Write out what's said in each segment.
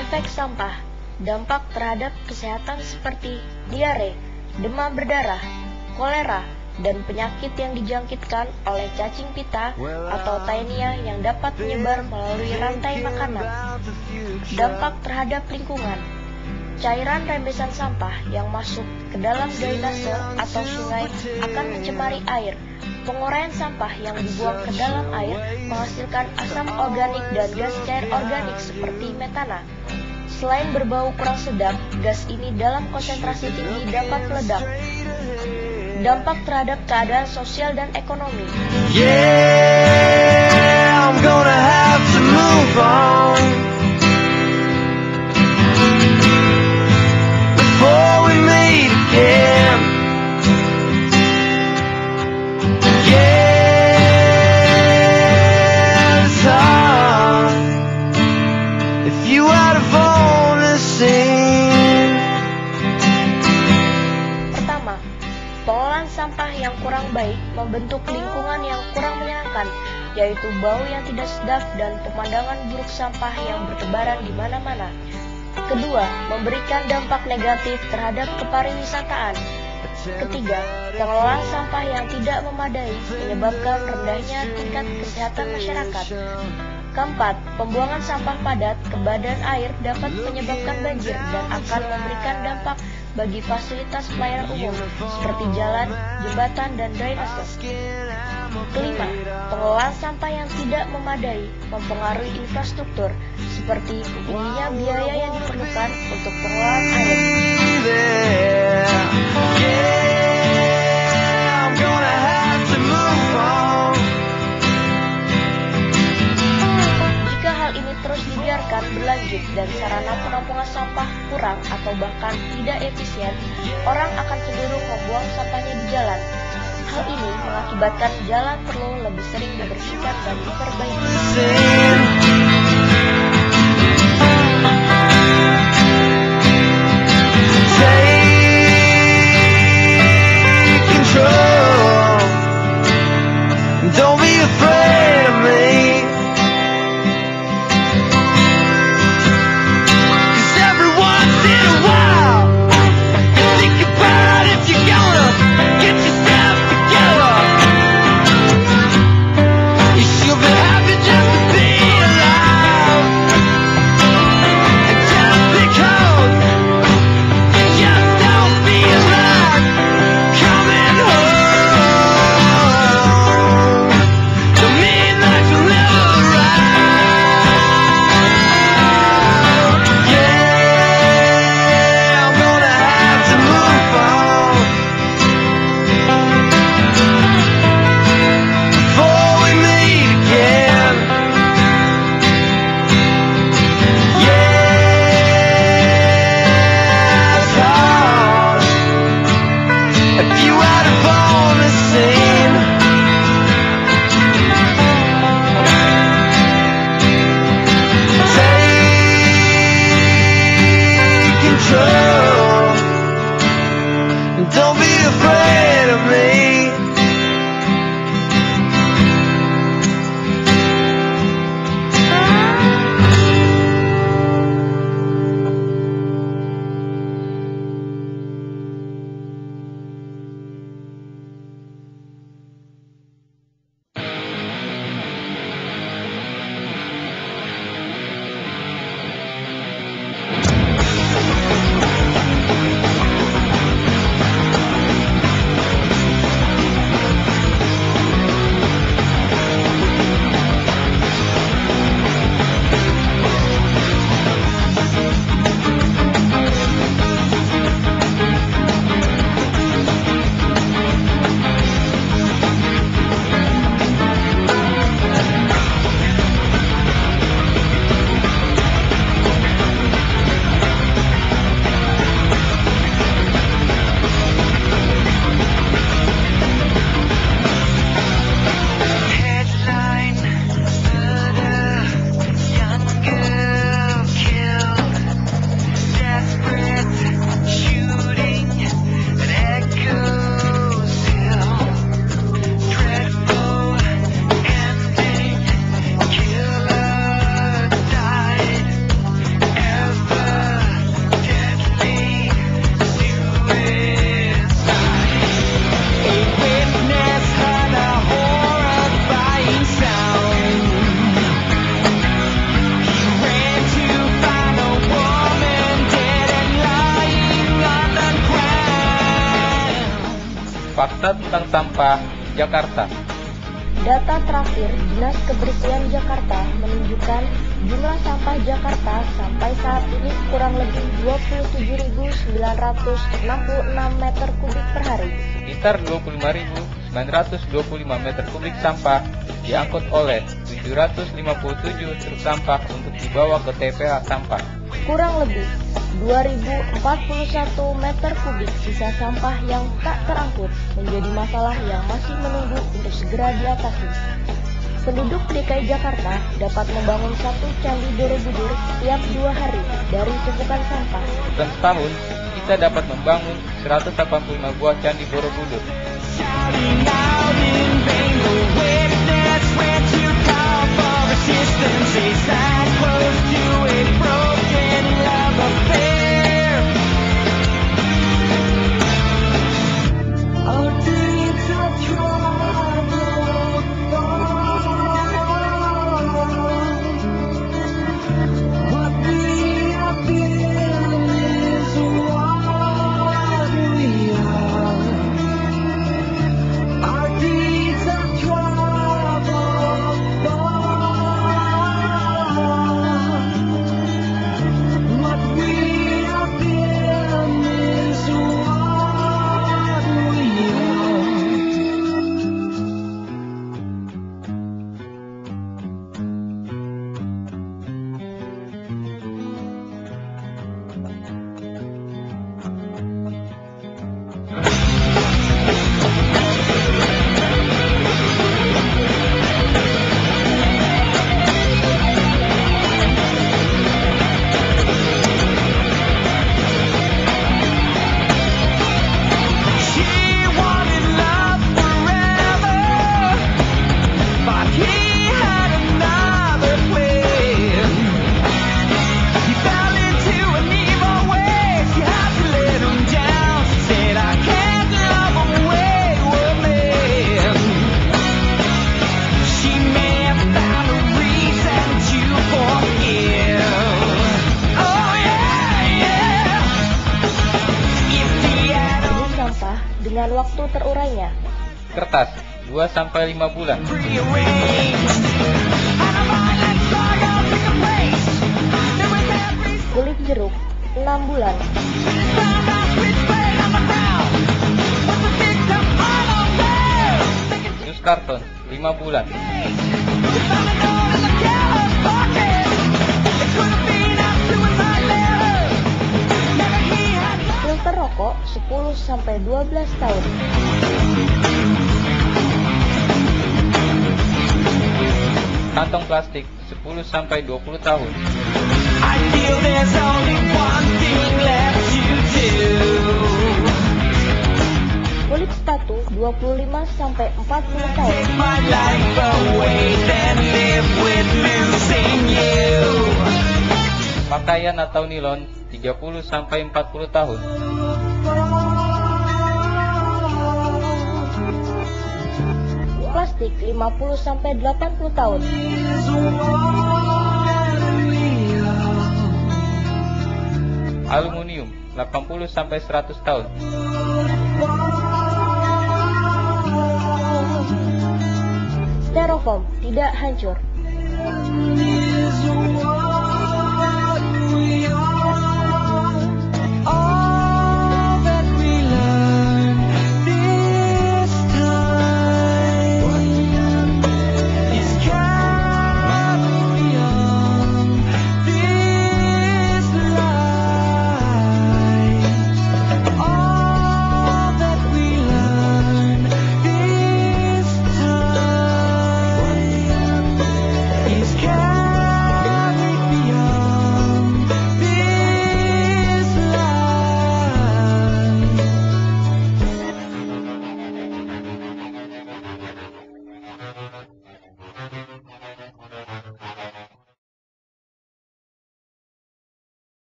Efek sampah, dampak terhadap kesehatan seperti diare, demam berdarah, kolera, dan penyakit yang dijangkitkan oleh cacing pita atau taenia yang dapat menyebar melalui rantai makanan. Dampak terhadap lingkungan, cairan rembesan sampah yang masuk ke dalam drainase atau sungai akan mencemari air. Penguraian sampah yang dibuang ke dalam air menghasilkan asam organik dan gas cair organik seperti metana. Selain berbau kurang sedap, gas ini dalam konsentrasi tinggi dapat meledak. Dampak terhadap keadaan sosial dan ekonomi. Yeah, I'm gonna have to move on before we meet again. Yeah, it's hard if you had a phone to sing. Pertama, pengelolaan sampah yang kurang baik membentuk lingkungan yang kurang menyenangkan, yaitu bau yang tidak sedap dan pemandangan buruk sampah yang bertebaran di mana-mana. Kedua, memberikan dampak negatif terhadap kepariwisataan. Ketiga, pengelolaan sampah yang tidak memadai menyebabkan rendahnya tingkat kesehatan masyarakat. Keempat, pembuangan sampah padat ke badan air dapat menyebabkan banjir dan akan memberikan dampak bagi fasilitas pelayanan umum seperti jalan, jembatan, dan drainase. Kelima, pengelolaan sampah yang tidak memadai mempengaruhi infrastruktur seperti tingginya biaya yang diperlukan untuk pengelolaan air. Jika hal ini terus dibiarkan berlanjut dan sarana penampungan sampah kurang atau bahkan tidak efisien, orang akan cenderung membuang sampahnya di jalan. Hal ini mengakibatkan jalan perlu lebih sering dibersihkan dan diperbaiki. Don't be afraid of me, 'cause every once in a while you think about if you're gonna get yourself together. You should be happy just to be alive. Sampah Jakarta. Data terakhir Dinas Kebersihan Jakarta menunjukkan jumlah sampah Jakarta sampai saat ini kurang lebih 27.966 meter kubik per hari. Sekitar 25.925 meter kubik sampah diangkut oleh 757 truk sampah untuk dibawa ke TPA sampah. Kurang lebih 2.041 meter kubik sisa sampah yang tak terangkut menjadi masalah yang masih menunggu untuk segera diatasi. Penduduk DKI Jakarta dapat membangun satu candi Borobudur setiap 2 hari dari tumpukan sampah. Dan setahun kita dapat membangun 185 buah candi Borobudur. Shouting out in vain, the witness went to call for assistance. They sat close to a broken love affair. Our deeds of trouble, what we have been is what we are. Our deeds of trouble, what we have been is what we are. She wanted love forever, but he had another plan. He fell into an evil way. She had to let him down. She said, I can't love a wayward man. She may have found a reason to forgive. Oh yeah, yeah. If he had Jenis sampah dengan waktu terurainya. Kertas 2-5 bulan. rearranged, and a violent struggle took a place. There was every Kulit jeruk 6 bulan. found out which way on the ground was the victim all alone. Dus karton 5 bulan. We found a note in the killer's pocket. It could have been a suicide letter. Never he had Filter rokok 10-12 tahun. Kantong plastik 10-20 tahun. I feel there's only one thing left to do. Kulit sepatu 25-40 tahun. Take my life away, then live with losing you. Pakaian atau nilon 30-40 tahun. Plastik 50-80 tahun. Aluminium 80-100 tahun. Styrofoam tidak hancur. All that we learn this time is carry on this life. All that we learn this time is carried beyond this life.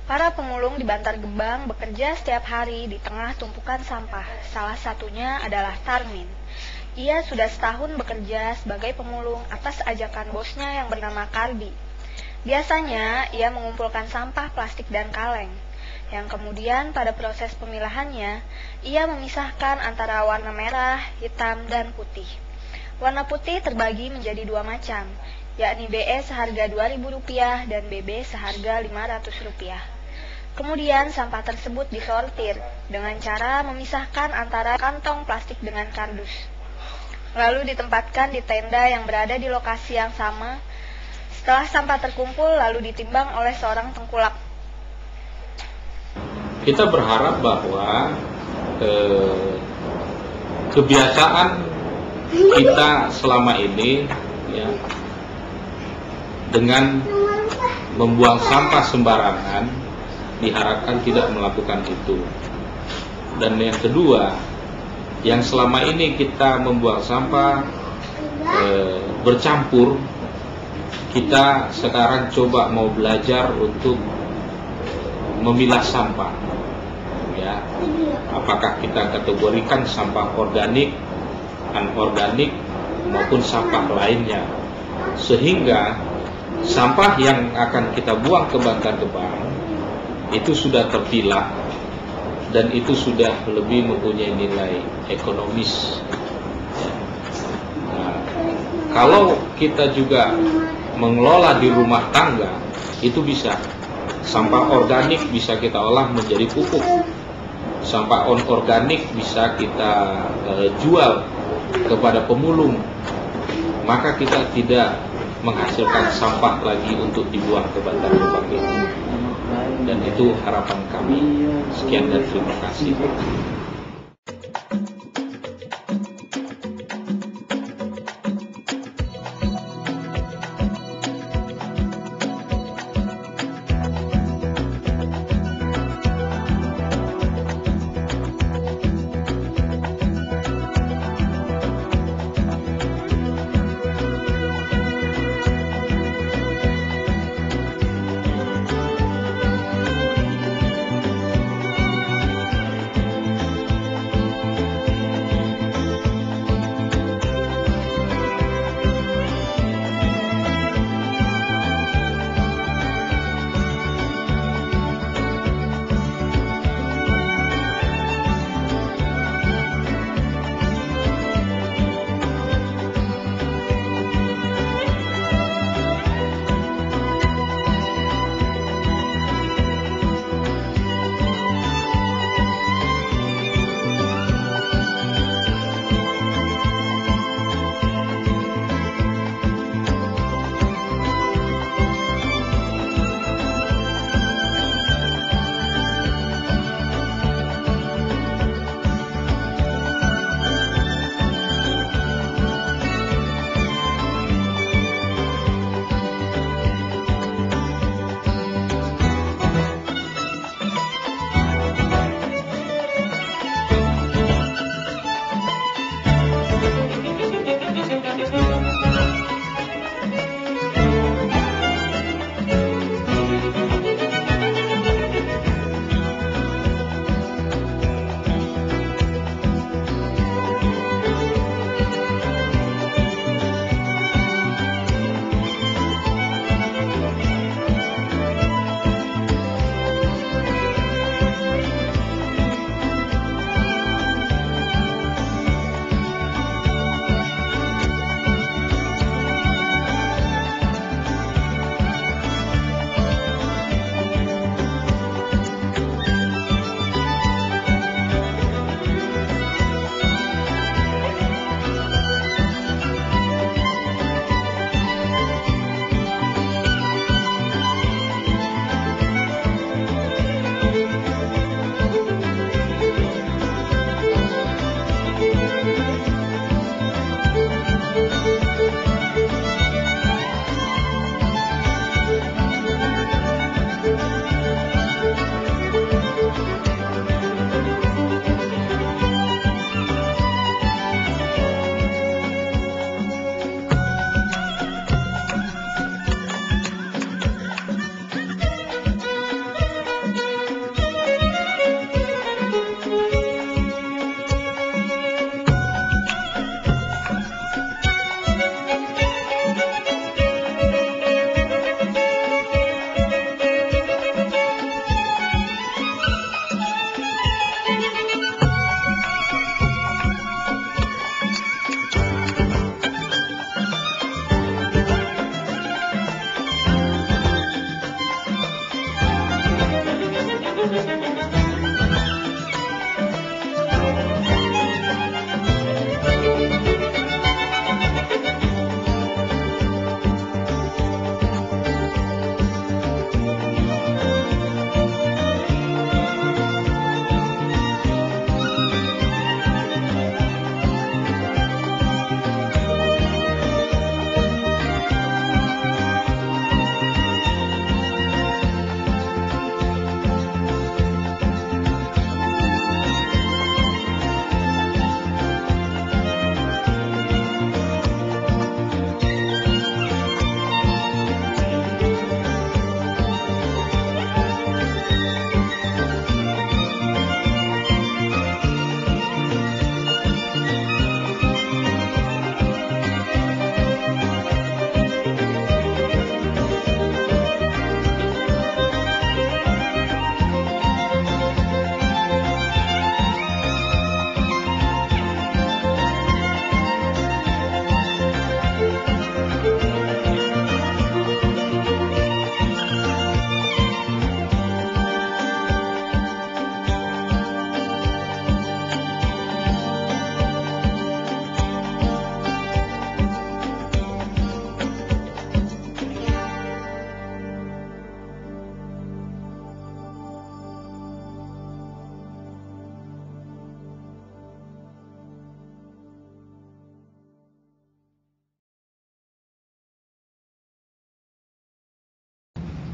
Para pemulung di Bantar Gebang bekerja setiap hari di tengah tumpukan sampah. Salah satunya adalah Tarmin. Ia sudah setahun bekerja sebagai pemulung atas ajakan bosnya yang bernama Kalbi. Biasanya ia mengumpulkan sampah plastik dan kaleng. yang kemudian pada proses pemilahannya, ia memisahkan antara warna merah, hitam, dan putih. Warna putih terbagi menjadi dua macam, yakni BE seharga Rp2.000 dan BB seharga Rp500. Kemudian sampah tersebut disortir dengan cara memisahkan antara kantong plastik dengan kardus. Lalu ditempatkan di tenda yang berada di lokasi yang sama. Setelah sampah terkumpul, lalu ditimbang oleh seorang tengkulak. Kita berharap bahwa kebiasaan kita selama ini ya, dengan membuang sampah sembarangan diharapkan tidak melakukan itu. Dan yang kedua, yang selama ini kita membuang sampah bercampur, kita sekarang coba mau belajar untuk memilah sampah, ya. Apakah kita kategorikan sampah organik, anorganik maupun sampah lainnya, sehingga sampah yang akan kita buang ke Bantar Gebang itu sudah terpilah dan itu sudah lebih mempunyai nilai ekonomis. Nah, kalau kita juga mengelola di rumah tangga, itu bisa. Sampah organik bisa kita olah menjadi pupuk. Sampah anorganik bisa kita jual kepada pemulung. Maka kita tidak menghasilkan sampah lagi untuk dibuang ke Bantar Gebang ini. Dan itu harapan kami. Sekian dan terima kasih.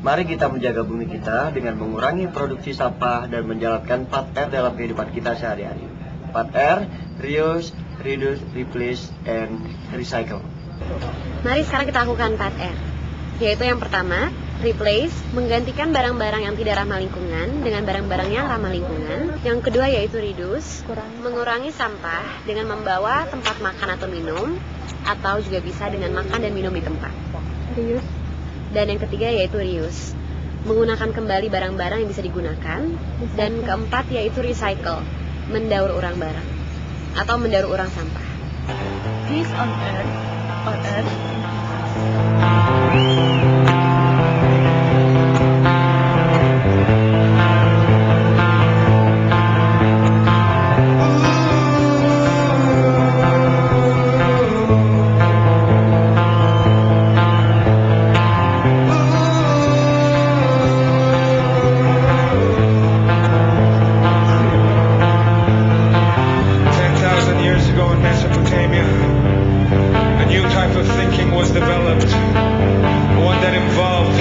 Mari kita menjaga bumi kita dengan mengurangi produksi sampah dan menjalankan 4R dalam kehidupan kita sehari-hari. 4R, reuse, reduce, replace, and recycle. Mari sekarang kita lakukan 4R, yaitu yang pertama, replace, menggantikan barang-barang yang tidak ramah lingkungan dengan barang-barang yang ramah lingkungan. Yang kedua yaitu reduce, mengurangi sampah dengan membawa tempat makan atau minum, atau juga bisa dengan makan dan minum di tempat. Dan yang ketiga yaitu reuse, menggunakan kembali barang-barang yang bisa digunakan. Dan keempat yaitu recycle, mendaur ulang barang atau mendaur ulang sampah. Peace on earth. 10,000 years ago in Mesopotamia, a new type of thinking was developed, one that involved